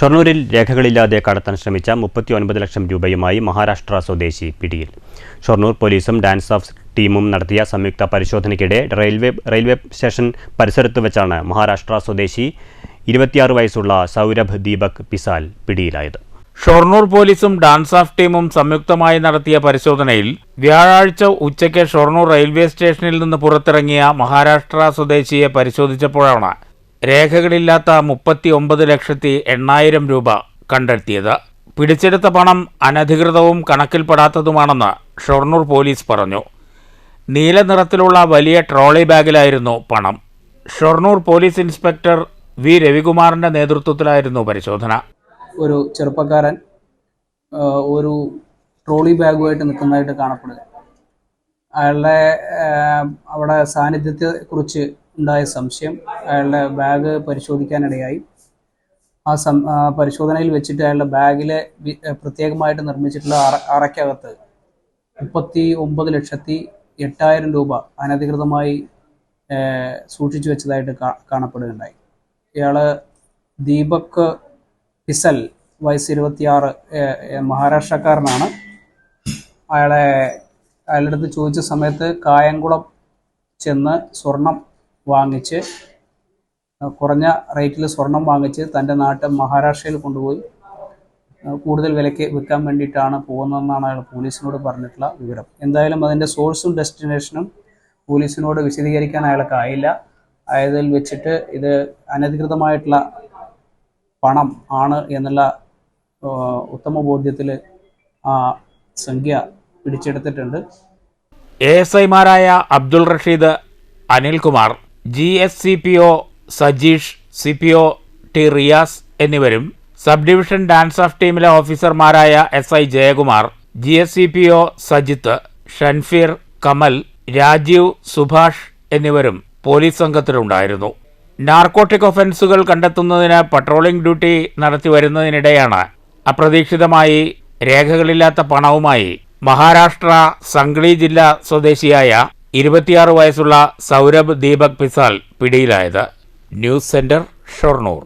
ഷൊർണൂരിൽ രേഖകളില്ലാതെ കടത്താൻ ശ്രമിച്ച 39 ലക്ഷം രൂപയുമായി മഹാരാഷ്ട്ര സ്വദേശി പിടിയിൽ. ഷൊർണൂർ പോലീസും ഡാൻസ് ഓഫ് ടീമും നടത്തിയ സംയുക്ത പരിശോധനയ്ക്കിടെ റെയിൽവേ സ്റ്റേഷൻ പരിസരത്ത് വെച്ചാണ് മഹാരാഷ്ട്ര സ്വദേശി 26 വയസ്സുള്ള സൗരഭ് ദീപക് പിസാൽ പിടിയിലായത്. ഷൊർണൂർ പോലീസും ഡാൻസ് ഓഫ് ടീമും സംയുക്തമായി നടത്തിയ പരിശോധനയിൽ വ്യാഴാഴ്ച ഉച്ചയ്ക്ക് ഷൊർണൂർ റെയിൽവേ സ്റ്റേഷനിൽ നിന്ന് പുറത്തിറങ്ങിയ മഹാരാഷ്ട്ര സ്വദേശിയെ പരിശോധിച്ചപ്പോഴാണ് രേഖകളില്ലാത്ത 39,80,000 രൂപ കണ്ടെത്തിയത്. പിടിച്ചെടുത്ത പണം അനധികൃതവും കണക്കിൽപ്പെടാത്തതുമാണെന്ന് ഷൊർണൂർ പോലീസ് പറഞ്ഞു. നീല നിറത്തിലുള്ള വലിയ ട്രോളി ബാഗിലായിരുന്നു പണം. ഷൊർണൂർ പോലീസ് ഇൻസ്പെക്ടർ വി രവികുമാറിന്റെ നേതൃത്വത്തിലായിരുന്നു പരിശോധന. ഒരു ചെറുപ്പക്കാരൻ ഒരു ട്രോളി ബാഗുമായിട്ട് നിൽക്കുന്നതായിട്ട് കാണപ്പെടുക. അയാളുടെ അവിടെ സാന്നിധ്യത്തെക്കുറിച്ച് ഉണ്ടായ സംശയം അയാളുടെ ബാഗ് പരിശോധിക്കാനിടയായി. പരിശോധനയിൽ വെച്ചിട്ട് അയാളുടെ ബാഗിലെ പ്രത്യേകമായിട്ട് നിർമ്മിച്ചിട്ടുള്ള അറയ്ക്കകത്ത് 39,08,000 രൂപ അനധികൃതമായി സൂക്ഷിച്ചു വെച്ചതായിട്ട് കാണപ്പെടുകയുണ്ടായി. ഇയാൾ ദീപക് പിസൽ വയസ്സ് 26, മഹാരാഷ്ട്രക്കാരനാണ്. അയാളുടെ അടുത്ത് ചോദിച്ച സമയത്ത് കായംകുളം ചെന്ന് സ്വർണം വാങ്ങിച്ച് കുറഞ്ഞ റേറ്റിൽ സ്വർണം വാങ്ങിച്ച് തൻ്റെ നാട്ടിൽ മഹാരാഷ്ട്രയിൽ കൊണ്ടുപോയി കൂടുതൽ വിലയ്ക്ക് വിൽക്കാൻ വേണ്ടിയിട്ടാണ് പോകുന്നതെന്നാണ് അയാൾ പോലീസിനോട് പറഞ്ഞിട്ടുള്ള വിവരം. എന്തായാലും അതിൻ്റെ സോഴ്സും ഡെസ്റ്റിനേഷനും പോലീസിനോട് വിശദീകരിക്കാൻ അയാൾക്കായില്ല. ആയതിൽ വെച്ചിട്ട് ഇത് അനധികൃതമായിട്ടുള്ള പണം ആണ് എന്നുള്ള ഉത്തമ ബോധ്യത്തിൽ ആ സംഖ്യ പിടിച്ചെടുത്തിട്ടുണ്ട്. ASIമാരായ Abdul Rasheed, Anilkumar, GSCPO Sajeesh, CPO T Riyas എന്നിവരും സബ് ഡിവിഷൻ ഡാൻസ് ഓഫ് ടീമിലെ ഓഫീസർമാരായ SI ജയകുമാർ, GSCPO സജിത്ത്, ഷൻഫീർ, കമൽ, രാജീവ്, സുഭാഷ് എന്നിവരും പോലീസ് സംഘത്തിലുണ്ടായിരുന്നു. നാർക്കോട്ടിക് ഒഫൻസുകൾ കണ്ടെത്തുന്നതിന് പട്രോളിംഗ് ഡ്യൂട്ടി നടത്തി വരുന്നതിനിടെയാണ് അപ്രതീക്ഷിതമായി രേഖകളില്ലാത്ത പണവുമായി മഹാരാഷ്ട്ര സംഗ്ലി ജില്ലാ സ്വദേശിയായ 26 വയസ്സുള്ള സൗരഭ് ദീപക് പിസാൽ പിടിയിലായത്. News centre, Shoranur.